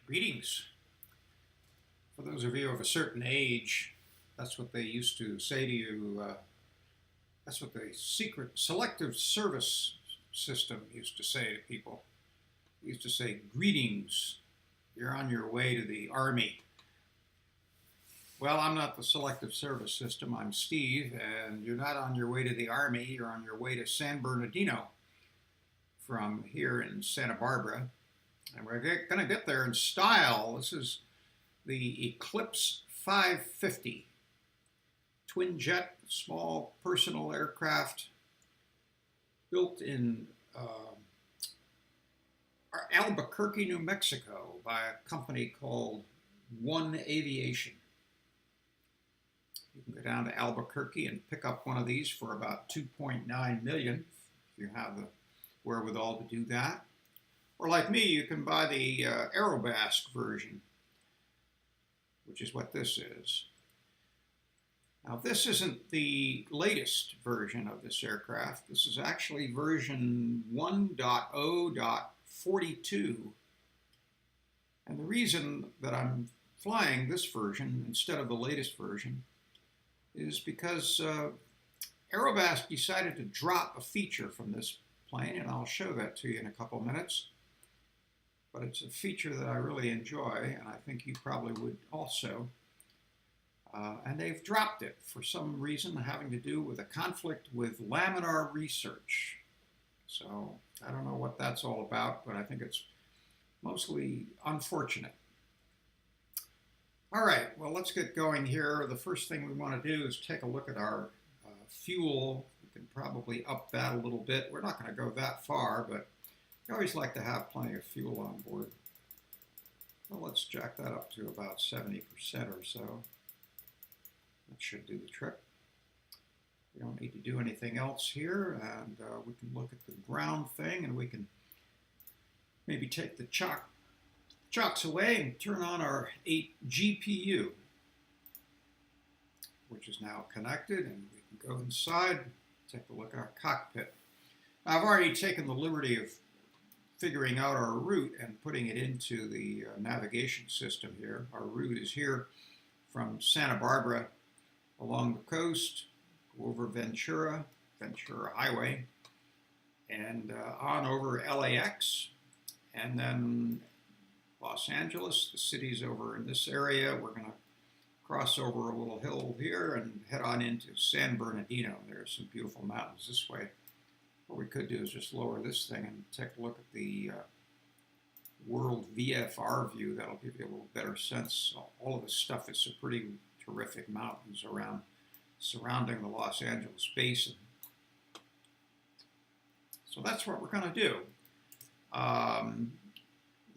Greetings. For those of you of a certain age, that's what they used to say to you. That's what the secret selective service system used to say to people. They used to say, greetings, you're on your way to the Army. Well, I'm not the selective service system. I'm Steve, and you're not on your way to the Army. You're on your way to San Bernardino from here in Santa Barbara. And we're going to get there in style. This is the Eclipse 550, twin jet, small personal aircraft built in Albuquerque, New Mexico by a company called One Aviation. You can go down to Albuquerque and pick up one of these for about $2.9 million if you have the wherewithal to do that. Or like me, you can buy the Aerobask version, which is what this is. Now, this isn't the latest version of this aircraft. This is actually version 1.0.42. And the reason that I'm flying this version instead of the latest version is because Aerobask decided to drop a feature from this plane, and I'll show that to you in a couple minutes. But it's a feature that I really enjoy, and I think you probably would also. And they've dropped it for some reason having to do with a conflict with laminar research. So I don't know what that's all about, but I think it's mostly unfortunate. All right, well, let's get going here. The first thing we want to do is take a look at our fuel. We can probably up that a little bit. We're not going to go that far, but you always like to have plenty of fuel on board. Well, let's jack that up to about 70% or so. That should do the trick. We don't need to do anything else here, and we can look at the ground thing, and we can maybe take the chocks away and turn on our 8 GPU, which is now connected, and we can go inside, take a look at our cockpit. Now, I've already taken the liberty of figuring out our route and putting it into the navigation system here. Our route is here from Santa Barbara along the coast, go over Ventura Highway, and on over LAX, and then Los Angeles. The city's over in this area. We're going to cross over a little hill here and head on into San Bernardino. There are some beautiful mountains this way. What we could do is just lower this thing and take a look at the world VFR view. That'll give you a little better sense. All of this stuff is some pretty terrific mountains surrounding the Los Angeles basin. So that's what we're going to do. The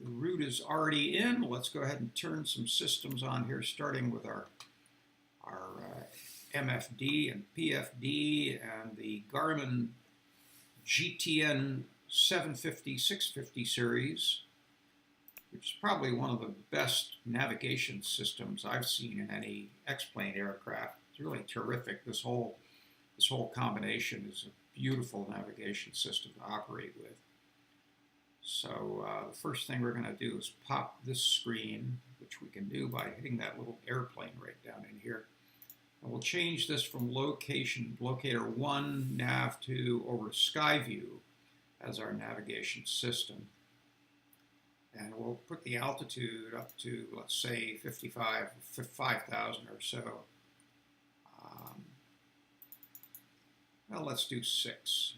route is already in. Let's go ahead and turn some systems on here, starting with our MFD and PFD and the Garmin GTN 750, 650 series, which is probably one of the best navigation systems I've seen in any XPlane aircraft. It's really terrific. This whole combination is a beautiful navigation system to operate with. So the first thing we're going to do is pop this screen, which we can do by hitting that little airplane right down in here. And we'll change this from locator 1 nav 2 over to Skyview as our navigation system. And we'll put the altitude up to, let's say, 5,000 or so. Well, let's do 6.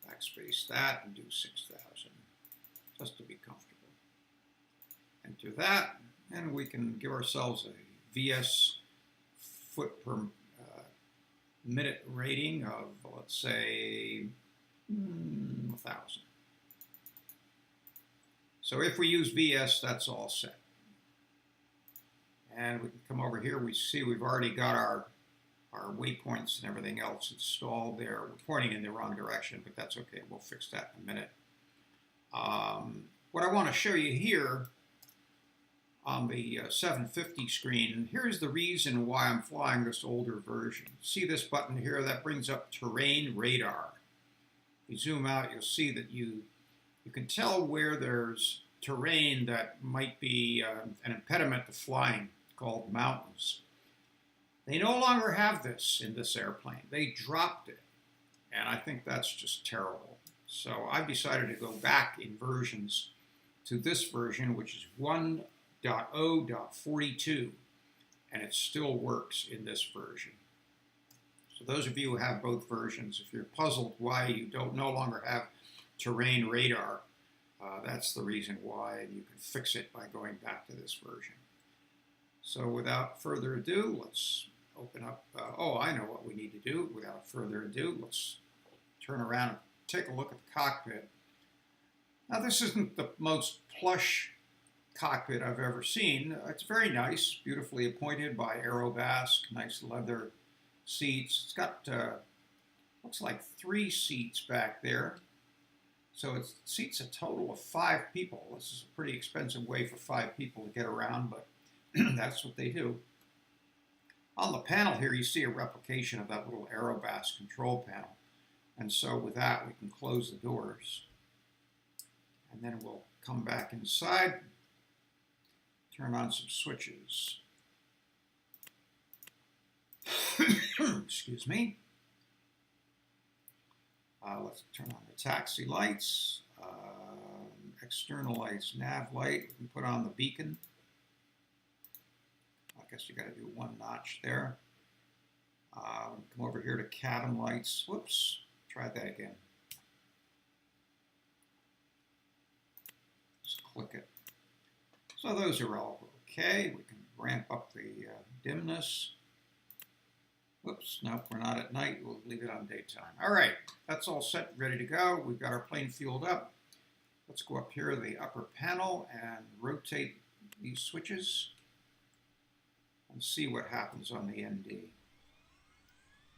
Backspace that and do 6,000, just to be comfortable. Enter that, and we can give ourselves a VS foot per minute rating of, let's say, 1,000. So if we use VS, that's all set. And we can come over here. We see we've already got our waypoints and everything else installed there. We're pointing in the wrong direction, but that's okay. We'll fix that in a minute. What I want to show you here on the 750 screen, here's the reason why I'm flying this older version. See this button here? That brings up terrain radar. If you zoom out, you'll see that you can tell where there's terrain that might be an impediment to flying, called mountains. They no longer have this in this airplane. They dropped it, and I think that's just terrible. So I've decided to go back in versions to this version, which is 1.0.42, and it still works in this version. So those of you who have both versions, if you're puzzled why you don't no longer have terrain radar, that's the reason why, and you can fix it by going back to this version. So without further ado, let's open up, oh, I know what we need to do. Without further ado, let's turn around and take a look at the cockpit. Now, this isn't the most plush cockpit I've ever seen. It's very nice, beautifully appointed by Aerobask, nice leather seats. It's got, looks like 3 seats back there. So it seats a total of 5 people. This is a pretty expensive way for 5 people to get around, but that's what they do. On the panel here, you see a replication of that little Aerobask control panel. And so with that, we can close the doors. And then we'll come back inside, turn on some switches. Excuse me. Let's turn on the taxi lights, external lights, nav light. We can put on the beacon. I guess you got to do 1 notch there. Come over here to cabin lights. Whoops, try that again. Just click it. So those are all okay. We can ramp up the dimness. Whoops, nope, we're not at night. We'll leave it on daytime. All right, that's all set, ready to go. We've got our plane fueled up. Let's go up here to the upper panel and rotate these switches and see what happens on the ND.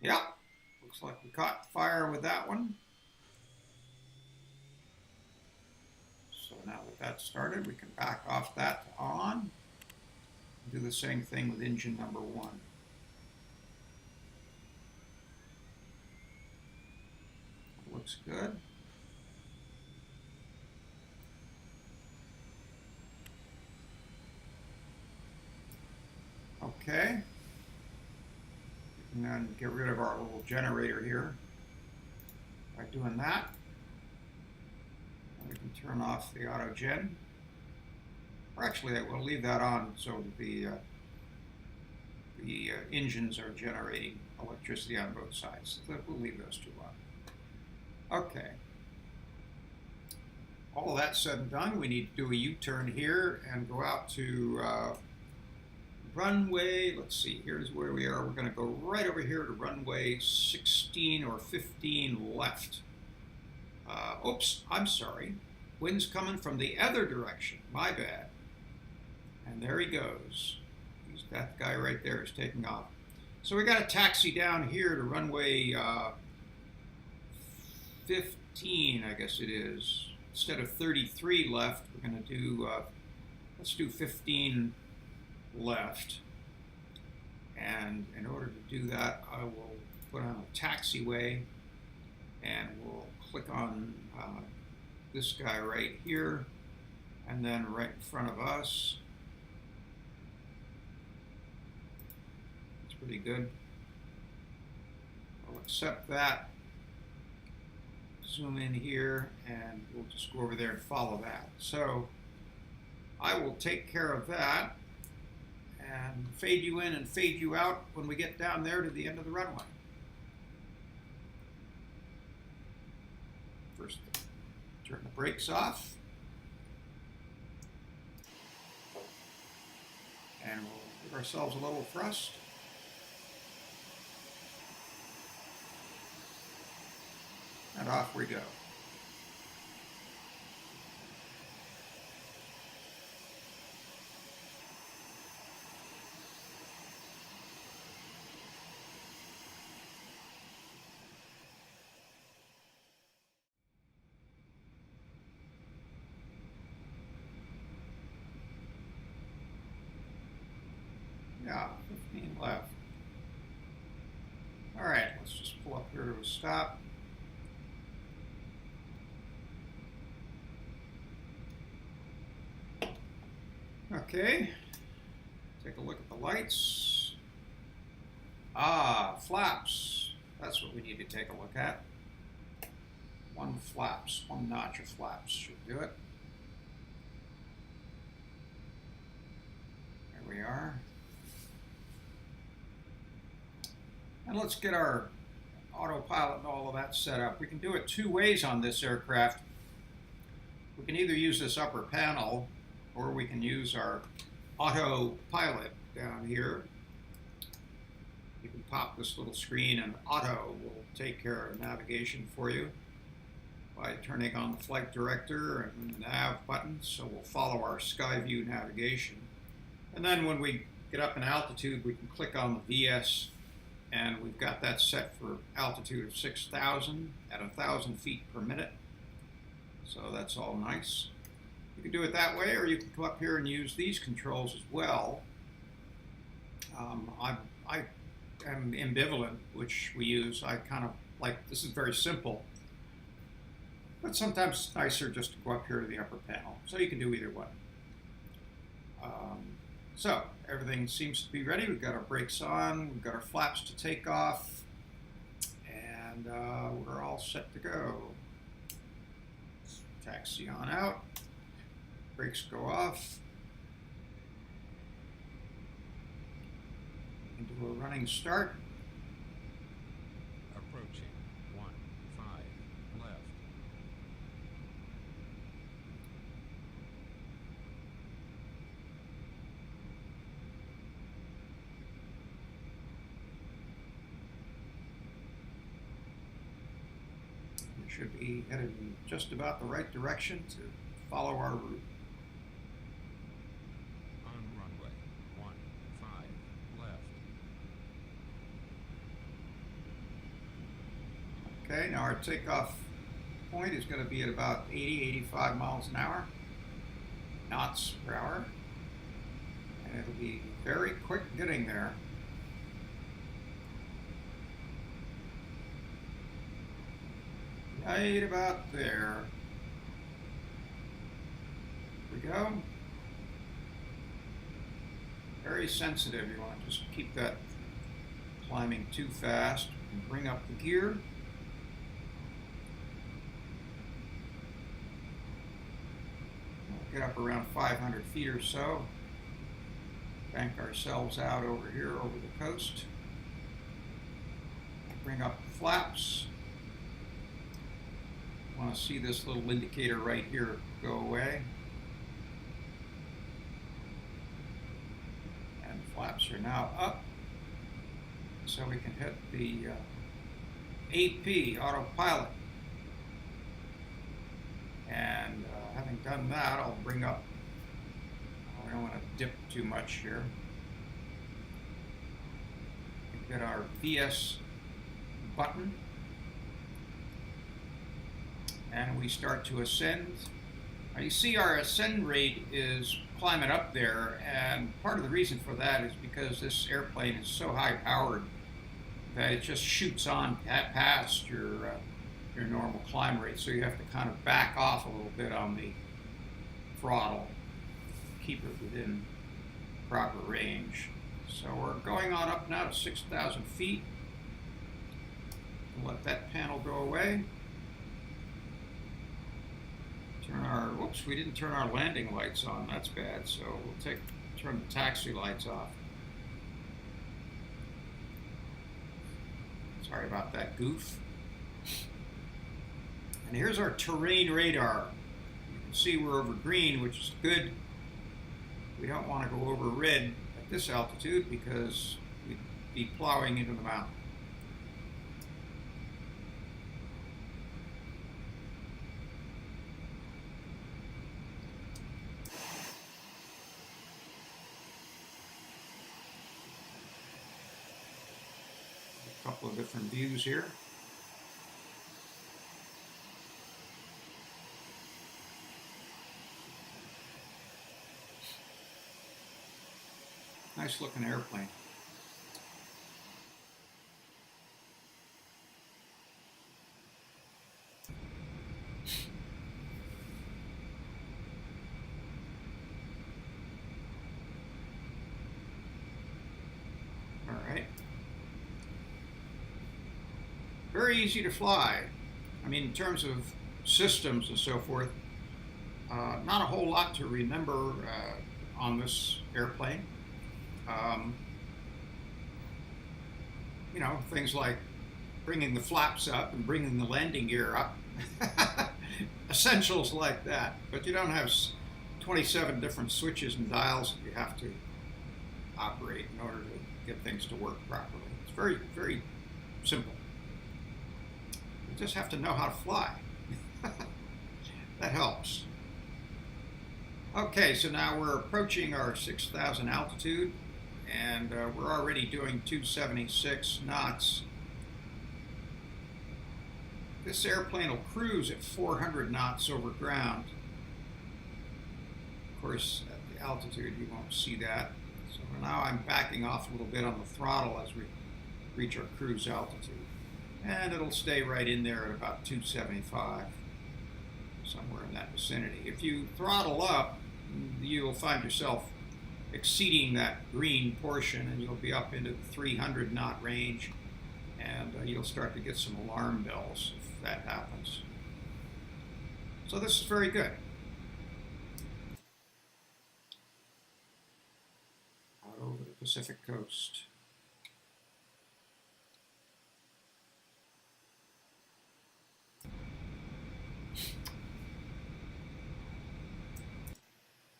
Yep, looks like we caught fire with that one. So now that that's started, we can back off that to on. Do the same thing with engine number 1. Looks good. Okay. And then get rid of our little generator here by doing that. And we can turn off the auto gen. Or actually, we'll leave that on so that the engines are generating electricity on both sides. So we'll leave those 2 on. Okay. All that said and done, we need to do a U-turn here and go out to runway. Let's see, here's where we are. We're going to go right over here to runway 16 or 15 left. Oops, I'm sorry. Wind's coming from the other direction. My bad. And there he goes. That guy right there is taking off. So we got to taxi down here to runway 15, I guess it is. Instead of 33 left, we're going to do, let's do 15 left. And in order to do that, I will put on a taxiway, and we'll click on this guy right here, and then right in front of us. That's pretty good. I'll accept that. Zoom in here, and we'll just go over there and follow that. So I will take care of that and fade you in and fade you out when we get down there to the end of the runway. First, turn the brakes off, and we'll give ourselves a little thrust. And off we go. Yeah, 15 left. All right, let's just pull up here to a stop. Okay, take a look at the lights. Ah, flaps. That's what we need to take a look at. One notch of flaps should do it. There we are. And let's get our autopilot and all of that set up. We can do it two ways on this aircraft. We can either use this upper panel, or we can use our autopilot down here. You can pop this little screen and auto will take care of navigation for you by turning on the flight director and the nav buttons, so we'll follow our Skyview navigation. And then when we get up in altitude, we can click on the VS, and we've got that set for altitude of 6,000 at 1,000 feet per minute. So that's all nice. You can do it that way, or you can come up here and use these controls as well. I am ambivalent, which we use. I kind of like, this is very simple, but sometimes it's nicer just to go up here to the upper panel. So you can do either one. So everything seems to be ready. We've got our brakes on, we've got our flaps to take off, and we're all set to go. Taxi on out, brakes go off, into a running start. Approaching 15 left. We should be headed in just about the right direction to follow our route. On runway 15 left. Okay, now our takeoff point is going to be at about 80-85 miles an hour, knots per hour, and it'll be very quick getting there. Right about there. Here we go. Very sensitive. You want to just keep that climbing too fast and bring up the gear. We'll get up around 500 feet or so. Bank ourselves out over here over the coast. Bring up the flaps. Want to see this little indicator right here go away. And the flaps are now up, so we can hit the AP autopilot. And having done that, I'll bring up, I don't want to dip too much here. Get our VS button. And we start to ascend. Now you see our ascend rate is climbing up there, and part of the reason for that is because this airplane is so high powered that it just shoots on past your normal climb rate, so you have to kind of back off a little bit on the throttle, keep it within proper range. So we're going on up now to 6,000 feet. We'll let that panel go away. Turn our, whoops, we didn't turn our landing lights on. That's bad. So we'll turn the taxi lights off. Sorry about that goof. And here's our terrain radar. You can see we're over green, which is good. We don't want to go over red at this altitude because we'd be plowing into the mountain. A couple of different views here. Nice looking airplane. very easy to fly. I mean, in terms of systems and so forth, not a whole lot to remember on this airplane. You know, things like bringing the flaps up and bringing the landing gear up. Essentials like that. But you don't have 27 different switches and dials that you have to operate in order to get things to work properly. It's very, very simple. You just have to know how to fly. That helps. Okay, so now we're approaching our 6,000 altitude, and we're already doing 276 knots. This airplane will cruise at 400 knots over ground. Of course, at the altitude you won't see that. So now I'm backing off a little bit on the throttle as we reach our cruise altitude. And it'll stay right in there at about 275, somewhere in that vicinity. If you throttle up, you'll find yourself exceeding that green portion, and you'll be up into the 300 knot range, and you'll start to get some alarm bells if that happens. So this is very good. Out over the Pacific coast.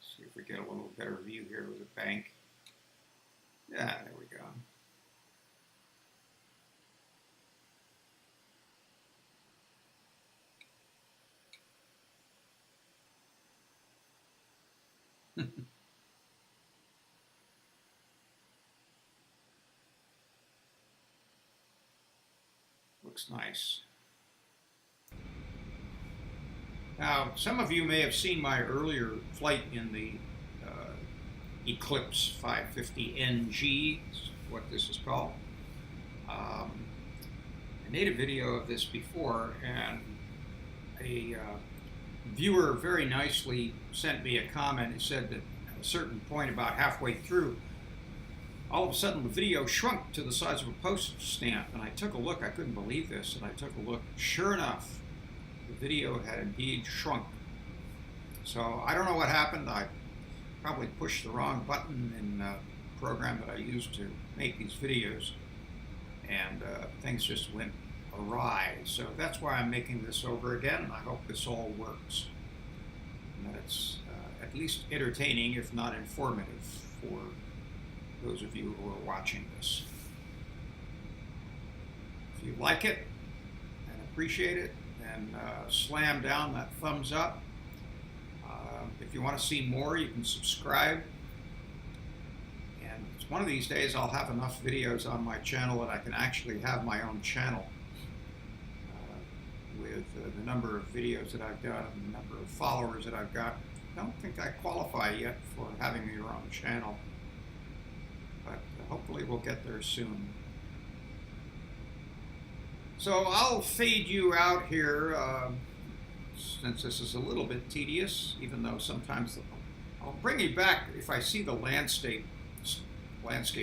See if we get a little better view here with the bank. Yeah, there we go. Looks nice. Now, some of you may have seen my earlier flight in the Eclipse 550NG, is what this is called. I made a video of this before, and a viewer very nicely sent me a comment. He said that at a certain point, about halfway through, all of a sudden the video shrunk to the size of a postage stamp, and I took a look. I couldn't believe this, and I took a look. Sure enough, the video had indeed shrunk. So I don't know what happened. I probably pushed the wrong button in the program that I used to make these videos, and things just went awry. So that's why I'm making this over again, and I hope this all works, and that it's at least entertaining, if not informative, for those of you who are watching this. If you like it and appreciate it, then slam down that thumbs up. If you want to see more, you can subscribe. And one of these days I'll have enough videos on my channel that I can actually have my own channel with the number of videos that I've got and the number of followers that I've got. I don't think I qualify yet for having your own channel, but hopefully we'll get there soon. So I'll fade you out here since this is a little bit tedious, even though sometimes I'll bring you back if I see the landscape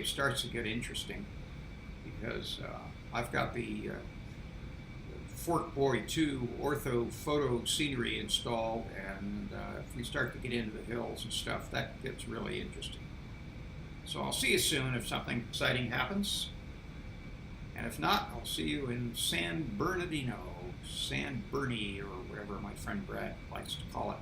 starts to get interesting, because I've got the Fort Boy 2 ortho photo scenery installed, and if we start to get into the hills and stuff, that gets really interesting. So I'll see you soon if something exciting happens. And if not, I'll see you in San Bernardino, San Bernie, or whatever my friend Brad likes to call it.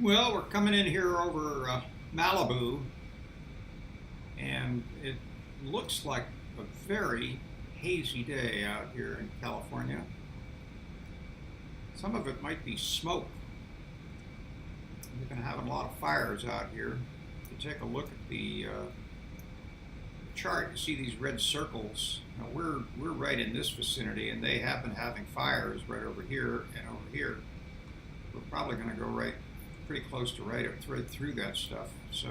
Well, we're coming in here over Malibu, and it looks like a very hazy day out here in California. Some of it might be smoke. We've been having a lot of fires out here. If you take a look at the chart, you see these red circles. Now we're right in this vicinity, and they have been having fires right over here and over here. We're probably going to go right pretty close to right through that stuff. So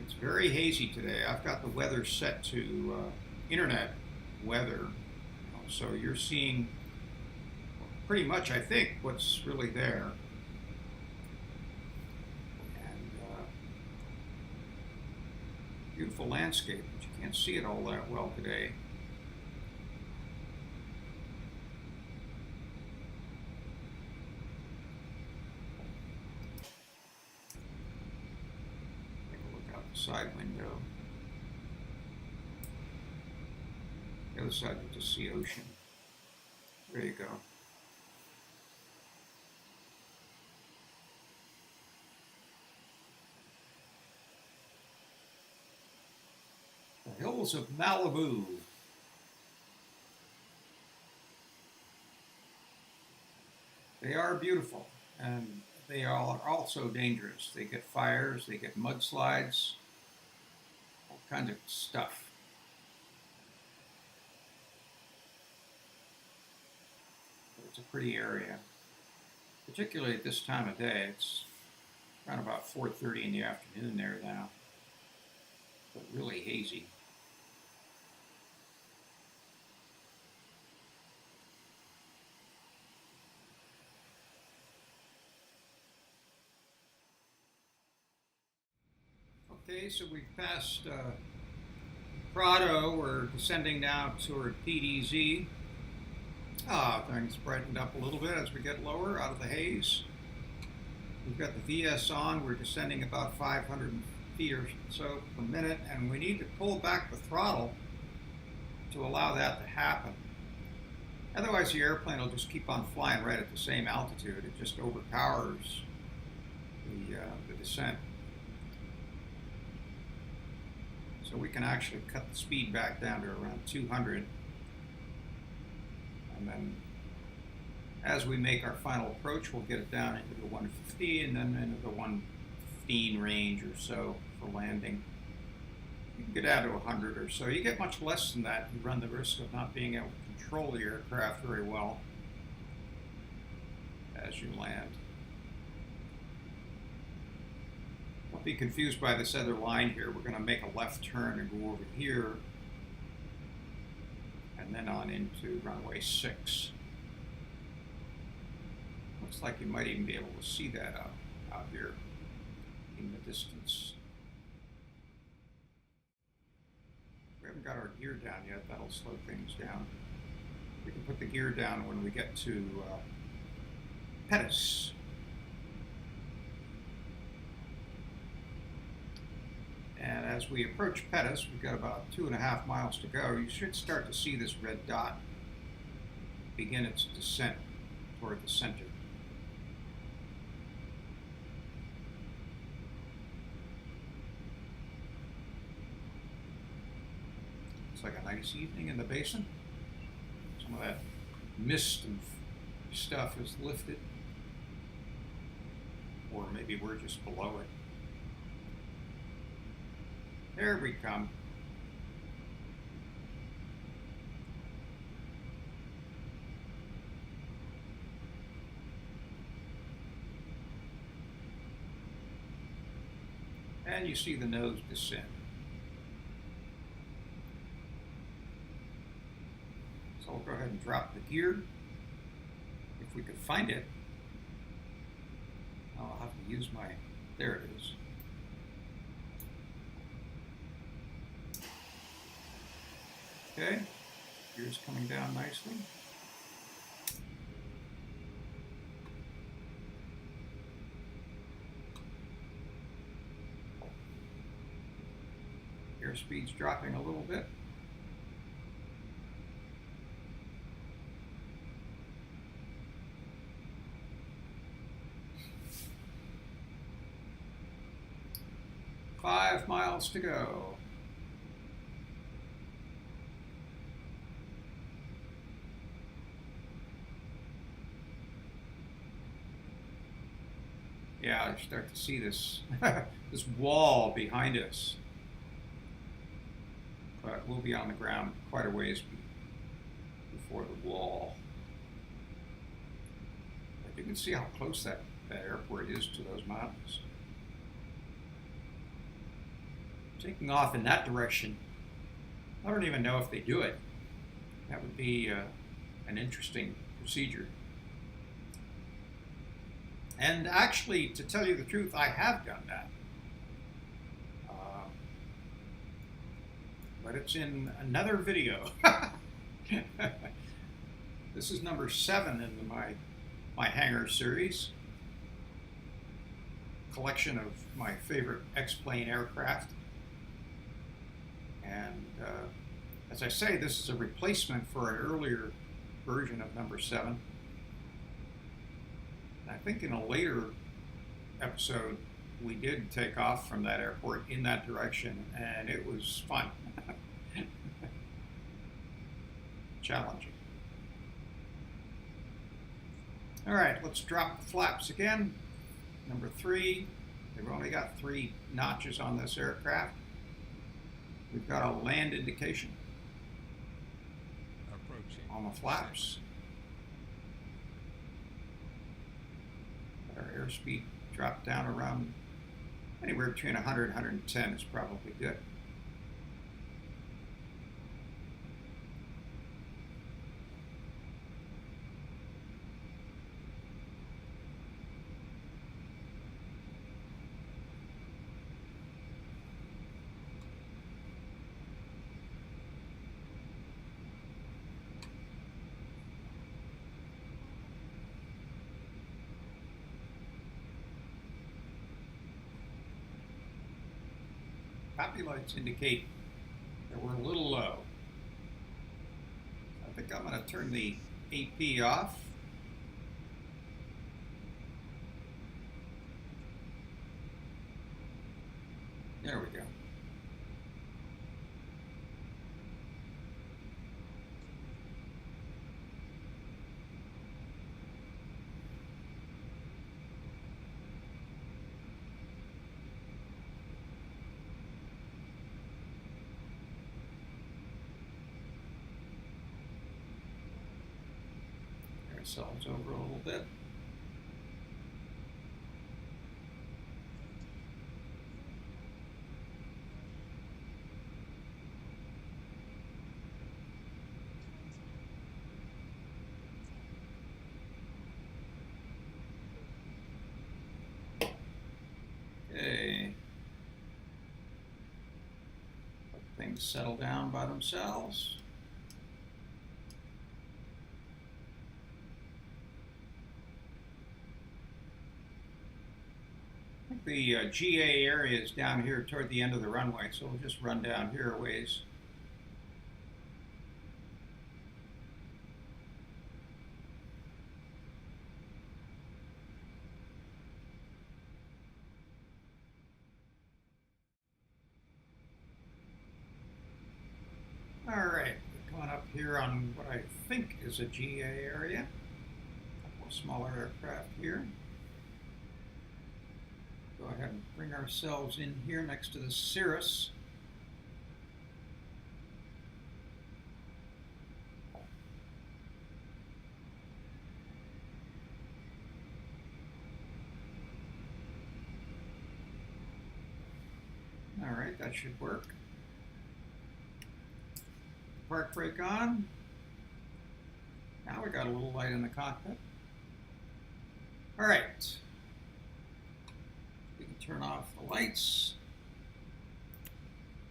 it's very hazy today. I've got the weather set to internet weather. So you're seeing pretty much, I think, what's really there. And beautiful landscape, but you can't see it all that well today. Take a look out the side window. The other side you just see ocean. There you go. The hills of Malibu. They are beautiful, and they are also dangerous. They get fires, they get mudslides, all kinds of stuff. It's a pretty area, particularly at this time of day. It's around about 4:30 in the afternoon there now, but really hazy. Okay, so we've passed Prado. We're descending now toward PDZ. Things brightened up a little bit as we get lower out of the haze. We've got the VS on. We're descending about 500 feet or so per minute, and we need to pull back the throttle to allow that to happen. Otherwise, the airplane will just keep on flying right at the same altitude. It just overpowers the descent. So we can actually cut the speed back down to around 200. And then as we make our final approach, we'll get it down into the 150 and then into the 115 range or so for landing. You can get out to 100 or so. You get much less than that, you run the risk of not being able to control the aircraft very well as you land. Don't be confused by this other line here. We're going to make a left turn and go over here and then on into runway 6. Looks like you might even be able to see that out here in the distance. We haven't got our gear down yet. That'll slow things down. We can put the gear down when we get to Pettus. And as we approach Pettus, we've got about 2.5 miles to go. You should start to see this red dot begin its descent toward the center. It's like a nice evening in the basin. Some of that mist and stuff is lifted. Or maybe we're just below it. There we come. And you see the nose descend. So we'll go ahead and drop the gear. If we could find it. I'll have to use my, there it is. Okay, gear's coming down nicely. Airspeed's dropping a little bit. Five miles to go. Yeah, I start to see this this wall behind us. But we'll be on the ground quite a ways before the wall. But you can see how close that airport is to those mountains. Taking off in that direction, I don't even know if they do it. That would be an interesting procedure. And actually, to tell you the truth, I have done that. But it's in another video. This is number 7 in my Hangar series. Collection of my favorite XPlane aircraft. And as I say, this is a replacement for an earlier version of number 7. And I think in a later episode, we did take off from that airport in that direction, and it was fun. Challenging. All right, let's drop the flaps again. Number 3, they've only got 3 notches on this aircraft. We've got a land indication Approaching. on the flaps. Our airspeed dropped down around anywhere between 100 and 110 is probably good. Copy lights indicate that we're a little low. I think I'm going to turn the AP off. There we go. Ourselves over a little bit. Okay. Let things settle down by themselves. The GA area is down here toward the end of the runway, so we'll just run down here a ways. All right, coming up here on what I think is a GA area. A couple of smaller aircraft here. Go ahead and bring ourselves in here next to the Cirrus. All right, that should work. Park brake on. Now we got a little light in the cockpit. All right. We can turn off the lights.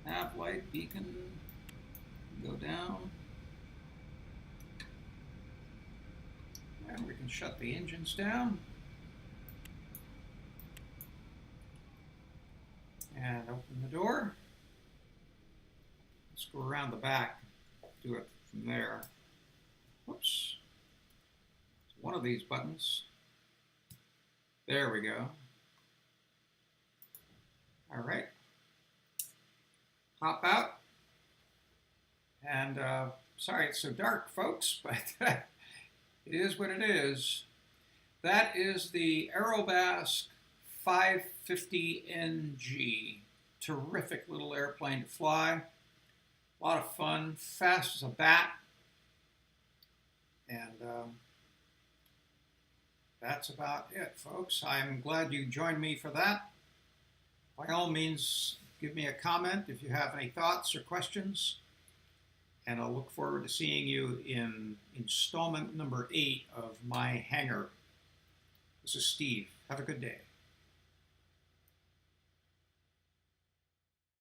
Nav light, beacon, go down. And we can shut the engines down. And open the door. Let's go around the back, do it from there. Whoops. It's one of these buttons. There we go. All right. Hop out. And sorry it's so dark, folks, but it is what it is. That is the Aerobask 550NG. Terrific little airplane to fly. A lot of fun, fast as a bat. And that's about it, folks. I'm glad you joined me for that. By all means, give me a comment if you have any thoughts or questions. And I'll look forward to seeing you in installment number 8 of my Hangar. This is Steve. Have a good day.